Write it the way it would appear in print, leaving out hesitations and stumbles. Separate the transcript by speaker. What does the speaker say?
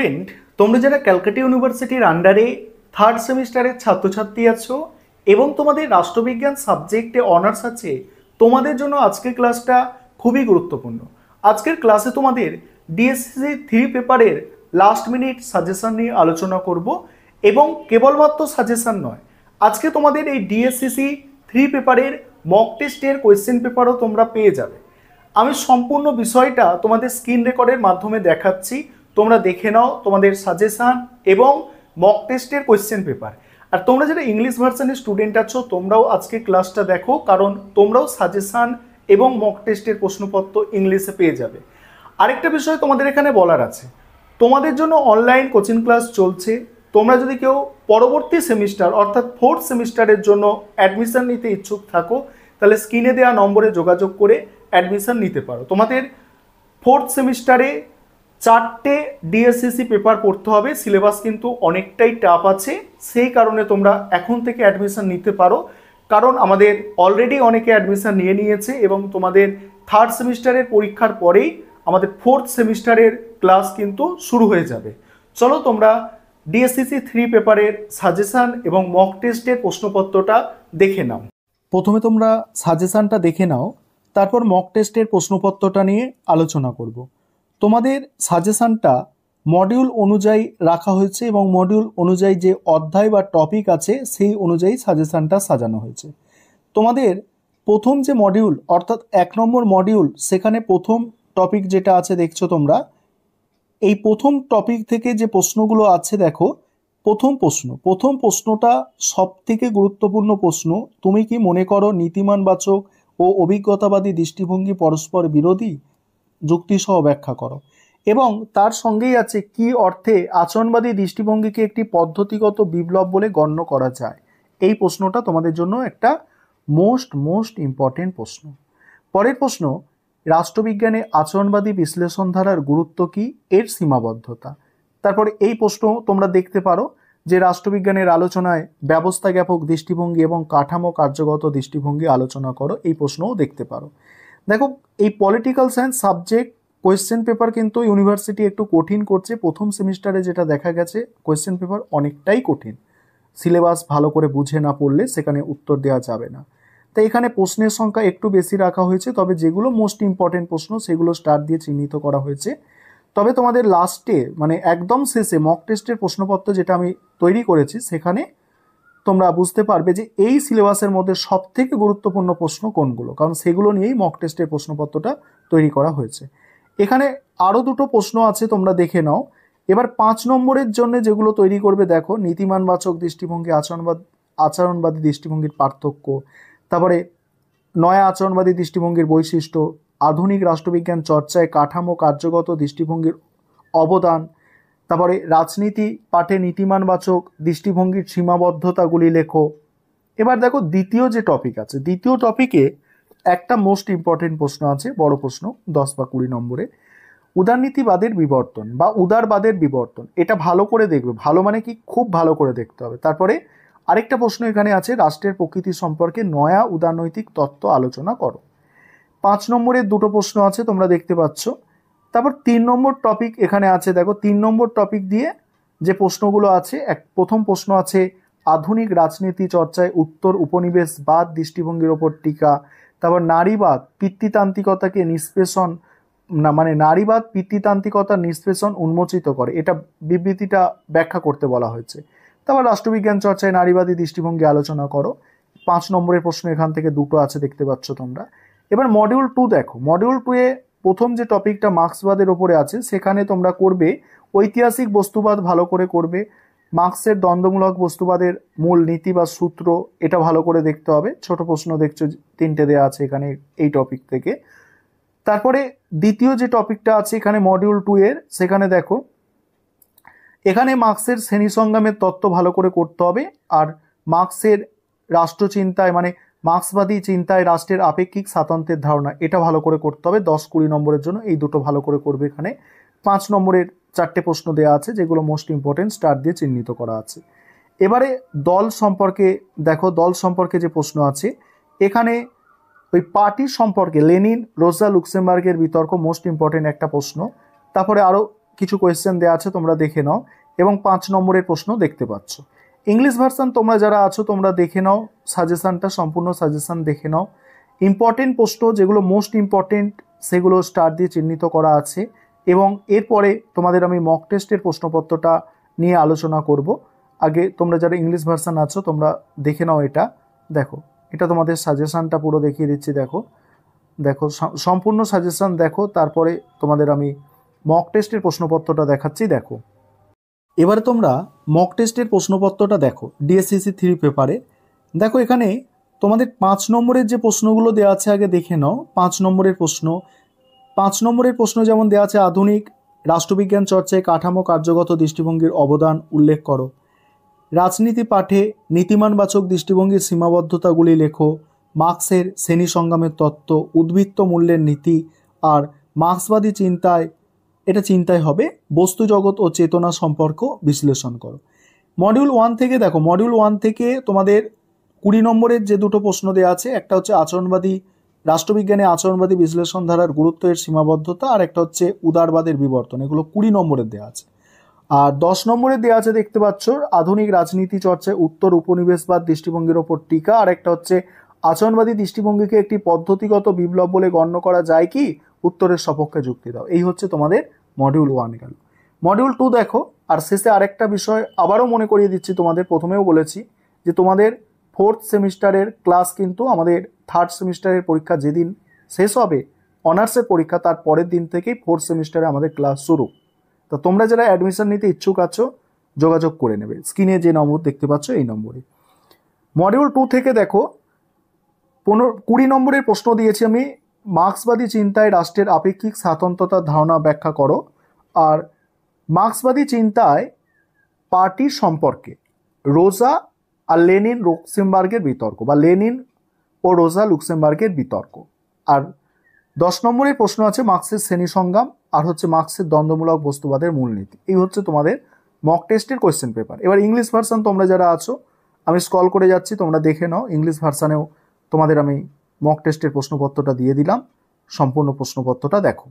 Speaker 1: Student, তোমরা যারা ক্যালকাটা ইউনিভার্সিটির আন্ডারে থার্ড সেমিস্টারের ছাত্রছাত্রী আছো এবং তোমাদের রাষ্ট্রবিজ্ঞান সাবজেক্টে অনার্স আছে, তোমাদের জন্য আজকের ক্লাসটা খুবই গুরুত্বপূর্ণ। আজকের ক্লাসে তোমাদের ডিএসসিসি 3 পেপারের লাস্ট মিনিট সাজেশন নিয়ে আলোচনা করব এবং কেবলমাত্র সাজেশন নয়, আজকে তোমাদের এই ডিএসসিসি 3 পেপারের মক টেস্টের কোয়েশ্চেন পেপারও তোমরা পেয়ে যাবে। আমি সম্পূর্ণ বিষয়টা তোমাদের স্ক্রিন রেকর্ডের মাধ্যমে দেখাচ্ছি, তোমরা দেখে নাও তোমাদের সাজেশন এবং মক টেস্টের কোয়েশ্চেন পেপার। আর তোমরা যারা ইংলিশ ভার্সনের স্টুডেন্ট আছো, তোমরাও আজকে ক্লাসটা দেখো, কারণ তোমরাও সাজেশন এবং মক টেস্টের প্রশ্নপত্র ইংলিশে পেয়ে যাবে। আরেকটা বিষয় তোমাদের এখানে বলার আছে, তোমাদের জন্য অনলাইন কোচিং ক্লাস চলছে। তোমরা যদি কেউ পরবর্তী সেমিস্টার অর্থাৎ ফোর্থ সেমিস্টারের জন্য অ্যাডমিশন নিতে ইচ্ছুক থাকো, তাহলে স্ক্রিনে দেওয়া নম্বরে যোগাযোগ করে অ্যাডমিশন নিতে পারো। তোমাদের ফোর্থ সেমিস্টারে 4টে ডিএসসিসি পেপার পড়তে হবে, সিলেবাস কিন্তু অনেকটাই টাফ আছে, সেই কারণে তোমরা এখন থেকে অ্যাডমিশন নিতে পারো, কারণ আমাদের অলরেডি অনেকে অ্যাডমিশন নিয়ে নিয়েছে এবং তোমাদের থার্ড সেমিস্টারের পরীক্ষার পরেই আমাদের ফোর্থ সেমিস্টারের ক্লাস কিন্তু শুরু হয়ে যাবে। চলো তোমরা ডিএসসিসি 3 পেপারের সাজেশন এবং মক টেস্টের প্রশ্নপত্রটা দেখে নাও। প্রথমে তোমরা সাজেশনটা দেখে নাও, তারপর মক টেস্টের প্রশ্নপত্রটা নিয়ে আলোচনা করব। তোমাদের সাজেশনটা মডিউল অনুযায়ী রাখা হয়েছে এবং মডিউল অনুযায়ী যে অধ্যায় বা টপিক আছে সেই অনুযায়ী সাজেশনটা সাজানো হয়েছে। তোমাদের প্রথম যে মডিউল অর্থাৎ 1 নম্বর মডিউল, সেখানে প্রথম টপিক যেটা আছে দেখছো তোমরা, এই প্রথম টপিক থেকে যে প্রশ্নগুলো আছে দেখো, প্রথম প্রশ্নটা সব থেকে গুরুত্বপূর্ণ প্রশ্ন। তুমি কি মনে করো নীতিমানবাচক ও অভিজ্ঞতাবাদী দৃষ্টিভঙ্গি পরস্পর বিরোধী? যুক্তিসহ ব্যাখ্যা করো। এবং তার সঙ্গেই আছে কি অর্থে আচরণবাদী দৃষ্টিভঙ্গিকে একটি পদ্ধতিগত বিপ্লব বলে গণ্য করা যায়। এই প্রশ্নটা তোমাদের জন্য একটা মোস্ট ইম্পর্টেন্ট প্রশ্ন। পরের প্রশ্ন, রাষ্ট্রবিজ্ঞানে আচরণবাদী বিশ্লেষণ ধারার গুরুত্ব কি, এর সীমাবদ্ধতা। তারপরে এই প্রশ্ন তোমরা দেখতে পারো যে রাষ্ট্রবিজ্ঞানের আলোচনায় ব্যবস্থা জ্ঞাপক দৃষ্টিভঙ্গি এবং কাঠামো কার্যগত দৃষ্টিভঙ্গি আলোচনা করো, এই প্রশ্নও দেখতে পারো। দেখো, এই political science subject question paper কিন্তু ইউনিভার্সিটি একটু কঠিন করছে। প্রথম সেমিস্টারে যেটা দেখা গেছে, কোয়েশ্চেন পেপার অনেকটাই কঠিন, সিলেবাস ভালো করে বুঝে না পড়লে সেখানে উত্তর দেওয়া যাবে না। তাই এখানে প্রশ্নের সংখ্যা একটু বেশি রাখা হয়েছে, তবে যেগুলো মোস্ট ইম্পর্টেন্ট প্রশ্ন সেগুলো স্টার দিয়ে চিহ্নিত করা হয়েছে। তবে তোমাদের লাস্টে মানে একদম শেষে মক টেস্টের প্রশ্নপত্র যেটা আমি তৈরি করেছি, সেখানে তোমরা বুঝতে পারবে যে এই সিলেবাসের মধ্যে সব থেকে গুরুত্বপূর্ণ প্রশ্ন কোনগুলো, কারণ সেগুলো নিয়েই মক টেস্টের প্রশ্নপত্রটা তৈরি করা হয়েছে। এখানে আরও দুটো প্রশ্ন আছে, তোমরা দেখে নাও। এবার 5 নম্বরের জন্য যেগুলো তৈরি করবে, দেখো নীতিমানবাচক দৃষ্টিভঙ্গি আচরণবাদী দৃষ্টিভঙ্গির পার্থক্য, তারপরে নয়া আচরণবাদী দৃষ্টিভঙ্গির বৈশিষ্ট্য, আধুনিক রাষ্ট্রবিজ্ঞান চর্চায় কাঠামো কার্যগত দৃষ্টিভঙ্গির অবদান, তারপরে রাজনীতি পাঠে নীতিমানবাচক দৃষ্টিভঙ্গির সীমাবদ্ধতাগুলি লেখো। এবার দেখো দ্বিতীয় যে টপিক আছে, দ্বিতীয় টপিকে একটা মোস্ট ইম্পর্টেন্ট প্রশ্ন আছে, বড় প্রশ্ন, 10 বা 20 নম্বরে, উদারনীতিবাদের বিবর্তন বা উদারবাদের বিবর্তন। এটা ভালো করে দেখবে, ভালো মানে কি, খুব ভালো করে দেখতে হবে। তারপরে আরেকটা প্রশ্ন এখানে আছে, রাষ্ট্রের প্রকৃতি সম্পর্কে নয়া উদারনৈতিক তত্ত্ব আলোচনা করো। 5 নম্বরের দুটো প্রশ্ন আছে, তোমরা দেখতে পাচ্ছ। তারপর 3 নম্বর টপিক এখানে আছে, দেখো 3 নম্বর টপিক দিয়ে যে প্রশ্নগুলো আছে, প্রথম প্রশ্ন আছে আধুনিক রাজনীতি চর্চায় উত্তর উপনিবেশবাদ দৃষ্টিভঙ্গির ওপর টিকা। তারপর নারীবাদ পিতৃতান্ত্রিকতাকে নিষ্পেষণ, না মানে নারীবাদ পিতৃতান্ত্রিকতার নিষ্পেষণ উন্মোচিত করে, এটা বিবৃতিটা ব্যাখ্যা করতে বলা হয়েছে। তারপর রাষ্ট্রবিজ্ঞান চর্চায় নারীবাদী দৃষ্টিভঙ্গি আলোচনা করো। 5 নম্বরের প্রশ্ন এখান থেকে দুটো আছে, দেখতে পাচ্ছ তোমরা। এবার মডিউল 2 দেখো, মডিউল 2 এ প্রথম যে টপিকটা মার্ক্সবাদের ওপরে আছে, সেখানে তোমরা করবে ঐতিহাসিক বস্তুবাদ, ভালো করে করবে। মার্ক্সের দ্বন্দ্বমূলক বস্তুবাদের মূল নীতি বা সূত্র, এটা ভালো করে দেখতে হবে। ছোট প্রশ্ন দেখছো 3টে দেওয়া আছে এখানে এই টপিক থেকে। তারপরে দ্বিতীয় যে টপিকটা আছে এখানে মডিউল 2 এর, সেখানে দেখো এখানে মার্ক্সের শ্রেণী সংগ্রামের তত্ত্ব ভালো করে করতে হবে। আর মার্ক্সের রাষ্ট্রচিন্তায় মানে মার্ক্সবাদী চিন্তায় রাষ্ট্রের আপেক্ষিক স্বাতন্ত্র্যের ধারণা, এটা ভালো করে করতে হবে। 10-20 নম্বরের জন্য এই দুটো ভালো করে করবে। এখানে 5 নম্বরের 4টে প্রশ্ন দেওয়া আছে, যেগুলো মোস্ট ইম্পর্টেন্ট, স্টার দিয়ে চিহ্নিত করা আছে। এবারে দল সম্পর্কে দেখো, দল সম্পর্কে যে প্রশ্ন আছে এখানে, ওই পার্টির সম্পর্কে লেনিন রোজা লুক্সেমবার্গের বিতর্ক, মোস্ট ইম্পর্টেন্ট একটা প্রশ্ন। তারপরে আরও কিছু কোয়েশ্চেন দেওয়া আছে, তোমরা দেখে নাও, এবং 5 নম্বরের প্রশ্ন দেখতে পাচ্ছ। ইংলিশ ভার্সন তোমরা যারা আছো তোমরা দেখে নাও, সাজেশনটা সম্পূর্ণ সাজেশন দেখে নাও। ইম্পর্টেন্ট প্রশ্ন যেগুলো মোস্ট ইম্পর্টেন্ট সেগুলো স্টার দিয়ে চিহ্নিত করা আছে, এবং এরপরে তোমাদের আমি মক টেস্টের প্রশ্নপত্রটা নিয়ে আলোচনা করব। আগে তোমরা যারা ইংলিশ ভার্সন আছো তোমরা দেখে নাও, এটা দেখো, এটা তোমাদের সাজেশনটা পুরো দেখিয়ে দিচ্ছি। দেখো দেখো সম্পূর্ণ সাজেশন দেখো, তারপরে তোমাদের আমি মক টেস্টের প্রশ্নপত্রটা দেখাচ্ছি। দেখো এবারে তোমরা মক টেস্টের প্রশ্নপত্রটা দেখো ডিএসসিসি 3 পেপারে। দেখো এখানে তোমাদের 5 নম্বরের যে প্রশ্নগুলো দেওয়া আছে আগে দেখে নাও। 5 নম্বরের প্রশ্ন যেমন দেওয়া আছে, আধুনিক রাষ্ট্রবিজ্ঞান চর্চায় কাঠামো কার্যগত দৃষ্টিভঙ্গির অবদান উল্লেখ করো। রাজনীতি পাঠে নীতিমানবাচক দৃষ্টিভঙ্গির সীমাবদ্ধতাগুলি লেখো। মার্ক্সের শ্রেণী সংগ্রামের তত্ত্ব, উদ্বৃত্ত মূল্যের নীতি আর মার্ক্সবাদী চিন্তায় হবে বস্তু জগৎ ও চেতনা সম্পর্ক বিশ্লেষণ করো। মডিউল 1 থেকে দেখো, মডিউল 1 থেকে তোমাদের 20 নম্বরের যে দুটো প্রশ্ন দেওয়া আছে, একটা হচ্ছে রাষ্ট্রবিজ্ঞানে আচরণবাদী বিশ্লেষণ ধারার গুরুত্বের সীমাবদ্ধতা, আর একটা হচ্ছে উদারবাদের বিবর্তন। এগুলো 20 নম্বরের দেওয়া আছে। আর 10 নম্বরের দেওয়া আছে দেখতে পাচ্ছ, আধুনিক রাজনীতি চর্চায় উত্তর উপনিবেশবাদ দৃষ্টিভঙ্গির ওপর টিকা, আর একটা হচ্ছে আচরণবাদী দৃষ্টিভঙ্গিকে একটি পদ্ধতিগত বিপ্লব বলে গণ্য করা যায় কি, উত্তরের সপক্ষে যুক্তি দাও। এই হচ্ছে তোমাদের মডিউল 1 গেল। মডিউল 2 দেখো, আর শেষে আরেকটা বিষয় আবারও মনে করিয়ে দিচ্ছি, তোমাদের প্রথমেও বলেছি যে তোমাদের 4th সেমিস্টারের ক্লাস কিন্তু আমাদের 3rd সেমিস্টারের পরীক্ষা যেদিন শেষ হবে অনার্সের পরীক্ষা, তার পরের দিন থেকেই 4th সেমিস্টারে আমাদের ক্লাস শুরু। তো তোমরা যারা অ্যাডমিশন নিতে ইচ্ছুক আছো যোগাযোগ করে নেবে, স্ক্রিনে যে নম্বর দেখতে পাচ্ছ এই নম্বরে। মডিউল 2 থেকে দেখো 20 নম্বরের প্রশ্ন দিয়েছি আমি, মার্ক্সবাদী চিন্তায় রাষ্ট্রের আপেক্ষিক স্বাতন্ত্র্যতার ধারণা ব্যাখ্যা করো। আর মার্ক্সবাদী চিন্তায় পার্টির সম্পর্কে রোজা আর লেনিন লুক্সেমবার্গের বিতর্ক, বা লেনিন ও রোজা লুক্সেমবার্গের বিতর্ক। আর 10 নম্বরের প্রশ্ন আছে মার্ক্সের শ্রেণী সংগ্রাম, আর হচ্ছে মার্ক্সের দ্বন্দ্বমূলক বস্তুবাদের মূলনীতি। এই হচ্ছে তোমাদের মক টেস্টের কোয়েশ্চেন পেপার। এবার ইংলিশ ভার্সন তোমরা যারা আছো, আমি স্ক্রল করে যাচ্ছি, তোমরা দেখে নাও। ইংলিশ ভার্সানেও তোমাদের আমি মক টেস্টের প্রশ্নপত্রটা দিয়ে দিলাম, সম্পূর্ণ প্রশ্নপত্রটা দেখো।